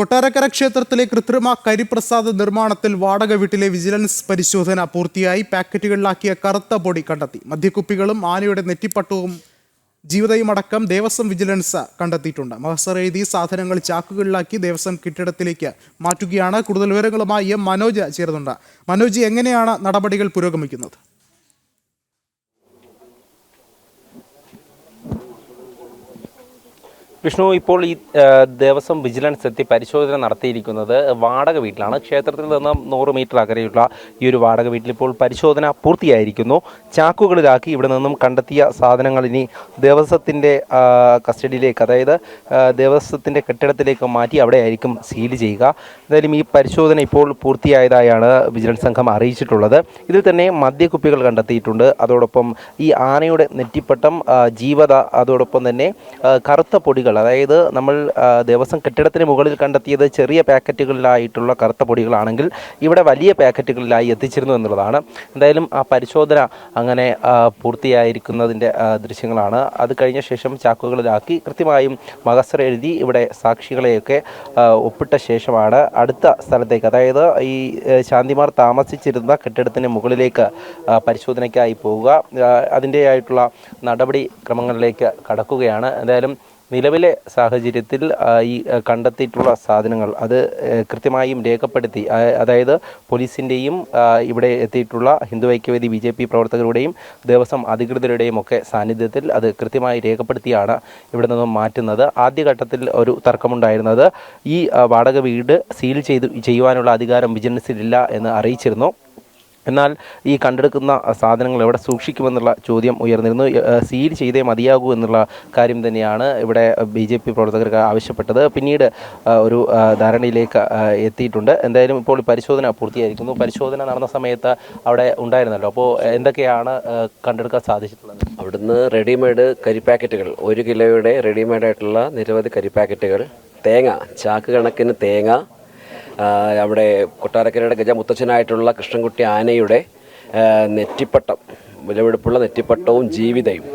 കൊട്ടാരക്കര ക്ഷേത്രത്തിലെ കൃത്രിമ കരിപ്രസാദ നിർമ്മാണത്തിൽ വാടക വീട്ടിലെ വിജിലൻസ് പരിശോധന പൂർത്തിയായി. പാക്കറ്റുകളിലാക്കിയ കറുത്ത പൊടി കണ്ടെത്തി. മദ്യക്കുപ്പികളും ആനയുടെ നെറ്റിപ്പട്ടവും ജീവിതയുമടക്കം ദേവസ്വം വിജിലൻസ് കണ്ടെത്തിയിട്ടുണ്ട്. മഹസർ എഴുതി സാധനങ്ങൾ ചാക്കുകളിലാക്കി ദേവസ്വം കെട്ടിടത്തിലേക്ക് മാറ്റുകയാണ്. കൂടുതൽ വിവരങ്ങളുമായി മനോജ് ചേരുന്നുണ്ട്. മനോജ്, എങ്ങനെയാണ് നടപടികൾ പുരോഗമിക്കുന്നത്? വിഷ്ണു, ഇപ്പോൾ ഈ ദേവസ്വം വിജിലൻസ് എത്തി പരിശോധന നടത്തിയിരിക്കുന്നത് വാടക വീട്ടിലാണ്. ക്ഷേത്രത്തിൽ നിന്ന് 100 മീറ്റർ അകലെയുള്ള ഈ ഒരു വാടക വീട്ടിൽ ഇപ്പോൾ പരിശോധന പൂർത്തിയായിരിക്കുന്നു. ചാക്കുകളിലാക്കി ഇവിടെ നിന്നും കണ്ടെത്തിയ സാധനങ്ങൾ ഇനി ദേവസ്വത്തിൻ്റെ കസ്റ്റഡിയിലേക്ക്, അതായത് ദേവസ്വത്തിൻ്റെ കെട്ടിടത്തിലേക്ക് മാറ്റി അവിടെ ആയിരിക്കും സീൽ ചെയ്യുക. എന്തായാലും ഈ പരിശോധന ഇപ്പോൾ പൂർത്തിയായതായാണ് വിജിലൻസ് സംഘം അറിയിച്ചിട്ടുള്ളത്. ഇതിൽ തന്നെ മദ്യക്കുപ്പികൾ കണ്ടെത്തിയിട്ടുണ്ട്. അതോടൊപ്പം ഈ ആനയുടെ നെറ്റിപ്പട്ടം, ജീവത, അതോടൊപ്പം തന്നെ കറുത്ത പൊടികൾ, അതായത് നമ്മൾ ദേവസ്വം കെട്ടിടത്തിന് മുകളിൽ കണ്ടെത്തിയത് ചെറിയ പാക്കറ്റുകളിലായിട്ടുള്ള കറുത്ത പൊടികളാണെങ്കിൽ ഇവിടെ വലിയ പാക്കറ്റുകളിലായി എത്തിച്ചിരുന്നു എന്നുള്ളതാണ്. എന്തായാലും ആ പരിശോധന അങ്ങനെ പൂർത്തിയായിരിക്കുന്നതിൻ്റെ ദൃശ്യങ്ങളാണ്. അത് കഴിഞ്ഞ ശേഷം ചാക്കുകളിലാക്കി കൃത്യമായും മഹസർ എഴുതി ഇവിടെ സാക്ഷികളെയൊക്കെ ഒപ്പിട്ട ശേഷമാണ് അടുത്ത സ്ഥലത്തേക്ക്, അതായത് ഈ ശാന്തിമാർ താമസിച്ചിരുന്ന കെട്ടിടത്തിന് മുകളിലേക്ക് പരിശോധനയ്ക്കായി പോവുക. അതിൻ്റെതായിട്ടുള്ള നടപടി ക്രമങ്ങളിലേക്ക് കടക്കുകയാണ്. എന്തായാലും നിലവിലെ സാഹചര്യത്തിൽ ഈ കണ്ടെത്തിയിട്ടുള്ള സാധനങ്ങൾ അത് കൃത്യമായും രേഖപ്പെടുത്തി, അതായത് പോലീസിൻ്റെയും ഇവിടെ എത്തിയിട്ടുള്ള ഹിന്ദു ഐക്യവേദി BJP പ്രവർത്തകരുടെയും ദേവസ്വം അധികൃതരുടെയും ഒക്കെ സാന്നിധ്യത്തിൽ അത് കൃത്യമായി രേഖപ്പെടുത്തിയാണ് ഇവിടെ നിന്നും മാറ്റുന്നത്. ആദ്യഘട്ടത്തിൽ ഒരു തർക്കമുണ്ടായിരുന്നത് ഈ വാടക വീട് സീൽ ചെയ്യുവാനുള്ള അധികാരം വിജിലൻസിലില്ല എന്ന് അറിയിച്ചിരുന്നു. എന്നാൽ ഈ കണ്ടെടുക്കുന്ന സാധനങ്ങൾ എവിടെ സൂക്ഷിക്കുമെന്നുള്ള ചോദ്യം ഉയർന്നിരുന്നു. സീൽ ചെയ്തേ മതിയാകൂ എന്നുള്ള കാര്യം തന്നെയാണ് ഇവിടെ BJP പ്രവർത്തകർ ആവശ്യപ്പെട്ടത്. പിന്നീട് ഒരു ധാരണയിലേക്ക് എത്തിയിട്ടുണ്ട്. എന്തായാലും ഇപ്പോൾ പരിശോധന പൂർത്തിയായിരിക്കുന്നു. പരിശോധന നടന്ന സമയത്ത് അവിടെ ഉണ്ടായിരുന്നല്ലോ, അപ്പോൾ എന്തൊക്കെയാണ് കണ്ടെടുക്കാൻ സാധിച്ചിട്ടുള്ളത്? അവിടുന്ന് റെഡിമെയ്ഡ് കരിപ്പാക്കറ്റുകൾ, 1 കിലോയുടെ റെഡിമെയ്ഡായിട്ടുള്ള നിരവധി കരിപ്പാക്കറ്റുകൾ, തേങ്ങ, ചാക്ക് കണക്കിന് തേങ്ങ, അവിടെ കൊട്ടാരക്കരയുടെ ഗജമുത്തച്ഛനായിട്ടുള്ള കൃഷ്ണൻകുട്ടി ആനയുടെ നെറ്റിപ്പട്ടം, വിലപിടിപ്പുള്ള നെറ്റിപ്പട്ടവും ജീവിതയും,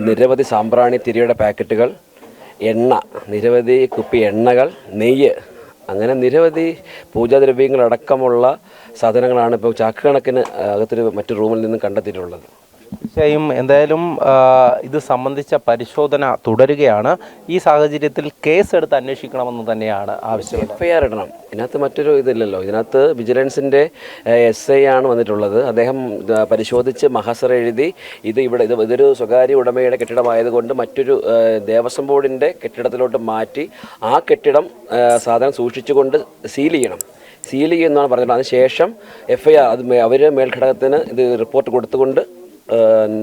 നിരവധി സാമ്പ്രാണി തിരിയുടെ പാക്കറ്റുകൾ, എണ്ണ, നിരവധി കുപ്പി എണ്ണകൾ, നെയ്യ്, അങ്ങനെ നിരവധി പൂജാദ്രവ്യങ്ങളടക്കമുള്ള സാധനങ്ങളാണ് ഇപ്പോൾ ചാക്ക് കണക്കിന് അകത്തൊരു മറ്റു റൂമിൽ നിന്നും കണ്ടെത്തിയിട്ടുള്ളത്. തീർച്ചയായും എന്തായാലും ഇത് സംബന്ധിച്ച പരിശോധന തുടരുകയാണ്. ഈ സാഹചര്യത്തിൽ കേസെടുത്ത് അന്വേഷിക്കണമെന്ന് തന്നെയാണ് ആവശ്യം. FIR ഇടണം. ഇതിനകത്ത് മറ്റൊരു ഇതില്ലല്ലോ. ഇതിനകത്ത് വിജിലൻസിൻ്റെ SI ആണ് വന്നിട്ടുള്ളത്. അദ്ദേഹം പരിശോധിച്ച് മഹസർ എഴുതി ഇതൊരു സ്വകാര്യ ഉടമയുടെ കെട്ടിടമായതുകൊണ്ട് മറ്റൊരു ദേവസ്വം ബോർഡിൻ്റെ കെട്ടിടത്തിലോട്ട് മാറ്റി ആ കെട്ടിടം സാധനം സൂക്ഷിച്ചുകൊണ്ട് സീൽ ചെയ്യുമെന്നാണ് പറഞ്ഞത്. അതിനുശേഷം FIR അവർ മേൽഘടകത്തിന് ഇത് റിപ്പോർട്ട് കൊടുത്തുകൊണ്ട്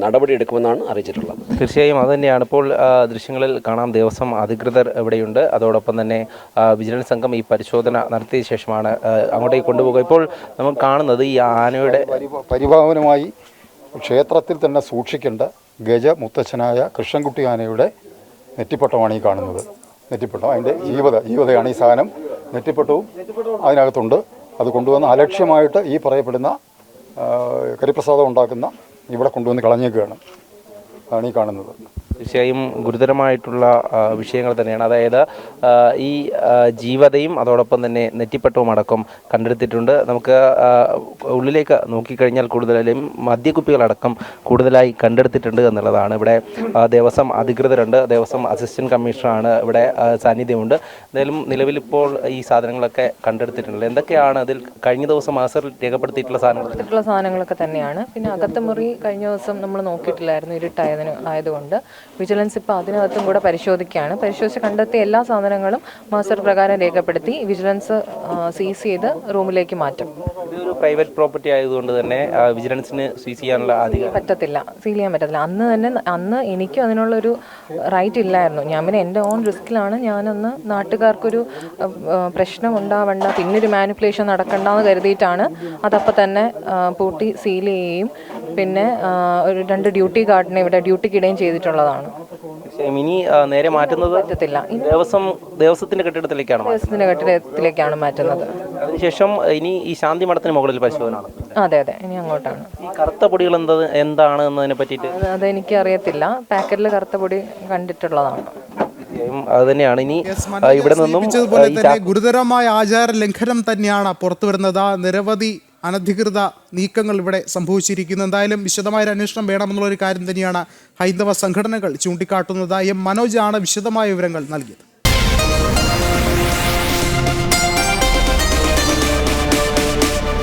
നടപടിയെടുക്കുമെന്നാണ് അറിയിച്ചിട്ടുള്ളത്. തീർച്ചയായും അതുതന്നെയാണ് ഇപ്പോൾ ദൃശ്യങ്ങളിൽ കാണാം. ദേവസ്വം അധികൃതർ ഇവിടെയുണ്ട്. അതോടൊപ്പം തന്നെ വിജിലൻസ് സംഘം ഈ പരിശോധന നടത്തിയ ശേഷമാണ് അങ്ങോട്ടേക്ക് കൊണ്ടുപോകുക. ഇപ്പോൾ നമുക്ക് കാണുന്നത് ഈ ആനയുടെ പരിഭാവനമായി ക്ഷേത്രത്തിൽ തന്നെ സൂക്ഷിക്കേണ്ട ഗജമുത്തച്ഛനായ കൃഷ്ണൻകുട്ടി ആനയുടെ നെറ്റിപ്പട്ടമാണ് ഈ കാണുന്നത്. നെറ്റിപ്പട്ടം, അതിൻ്റെ ജീവിതയാണ് ഈ സാധനം. നെറ്റിപ്പട്ടവും അതിനകത്തുണ്ട്. അത് കൊണ്ടുവന്ന് അലക്ഷ്യമായിട്ട് ഈ പറയപ്പെടുന്ന കരിപ്രസാദം ഉണ്ടാക്കുന്ന ഇവിടെ കൊണ്ടുവന്ന് കളഞ്ഞേക്കുകയാണ്. അതാണ് ഈ കാണുന്നത്. തീർച്ചയായും ഗുരുതരമായിട്ടുള്ള വിഷയങ്ങൾ തന്നെയാണ്. അതായത് ഈ ജീവതയും അതോടൊപ്പം തന്നെ നെറ്റിപ്പട്ടവും അടക്കം കണ്ടെടുത്തിട്ടുണ്ട്. നമുക്ക് ഉള്ളിലേക്ക് നോക്കിക്കഴിഞ്ഞാൽ കൂടുതലും മദ്യക്കുപ്പികളടക്കം കൂടുതലായി കണ്ടെടുത്തിട്ടുണ്ട് എന്നുള്ളതാണ്. ഇവിടെ ദേവസ്വം അധികൃതരുണ്ട്, ദേവസ്വം അസിസ്റ്റന്റ് കമ്മീഷണറാണ് ഇവിടെ സാന്നിധ്യമുണ്ട്. എന്തായാലും നിലവിലിപ്പോൾ ഈ സാധനങ്ങളൊക്കെ കണ്ടെടുത്തിട്ടുണ്ട്. എന്തൊക്കെയാണ് അതിൽ കഴിഞ്ഞ ദിവസം മാസറിൽ രേഖപ്പെടുത്തിയിട്ടുള്ള സാധനങ്ങളൊക്കെ തന്നെയാണ്. പിന്നെ അകത്തെ മുറി കഴിഞ്ഞ ദിവസം നമ്മൾ നോക്കിയിട്ടില്ലായിരുന്നു, ഇരുട്ടായതുകൊണ്ട് വിജിലൻസ് ഇപ്പോൾ അതിനകത്തും കൂടെ പരിശോധിച്ച് കണ്ടെത്തിയ എല്ലാ സാധനങ്ങളും മാസ്റ്റർ പ്രകാരം രേഖപ്പെടുത്തി വിജിലൻസ് സീസ് ചെയ്ത് റൂമിലേക്ക് മാറ്റും. ഇതൊരു പ്രൈവറ്റ് പ്രോപ്പർട്ടി ആയതുകൊണ്ട് തന്നെ വിജിലൻസിന് സീസ് ചെയ്യാനുള്ള സീൽ ചെയ്യാൻ പറ്റത്തില്ല. അന്ന് എനിക്കും അതിനുള്ളൊരു റൈറ്റ് ഇല്ലായിരുന്നു. ഞാൻ പിന്നെ എൻ്റെ ഓൺ റിസ്കിലാണ് ഞാനന്ന് നാട്ടുകാർക്കൊരു പ്രശ്നം ഉണ്ടാവണ്ട, പിന്നൊരു മാനിപ്പുലേഷൻ നടക്കണ്ടെന്ന് കരുതിയിട്ടാണ് അതപ്പം തന്നെ പൂട്ടി സീൽ ചെയ്യുകയും പിന്നെ ഒരു 2 ഡ്യൂട്ടി ഗാർഡിനെ ഇവിടെ ഡ്യൂട്ടിക്കിടുകയും ചെയ്തിട്ടുള്ളതാണ്. ഇനി നേരെ മാറ്റുന്നത് പറ്റത്തില്ല. ദേവസ്വത്തിന്റെ കെട്ടിടത്തിലേക്കാണ് മാറ്റുന്നത്. അതിനുശേഷം ഇനി ഈ ശാന്തി മഠത്തിന് മുകളിൽ പരിശോധന. അതെ, ഇനി അങ്ങോട്ടാണ്. ഈ കറുത്ത പൊടികൾ എന്താണ് എന്നതിനെ പറ്റിയിട്ട് അതെനിക്ക് അറിയത്തില്ല. പാക്കറ്റിൽ കറുത്ത പൊടി കണ്ടിട്ടുള്ളതാണ്. അത് തന്നെയാണ് ഇനി ഇവിടെ നിന്നും സൂചിപ്പിച്ചതുപോലെ തന്നെ ഗുരുതരമായ ആചാര ലംഘനം തന്നെയാണ് പുറത്തു വരുന്നത്. നിരവധി അനധികൃത നീക്കങ്ങൾ ഇവിടെ സംഭവിച്ചിരിക്കുന്നു. എന്തായാലും വിശദമായ ഒരു അന്വേഷണം വേണമെന്നുള്ളൊരു കാര്യം തന്നെയാണ് ഹൈന്ദവ സംഘടനകൾ ചൂണ്ടിക്കാട്ടുന്നത്. എം മനോജാണ് വിശദമായ വിവരങ്ങൾ നൽകിയത്.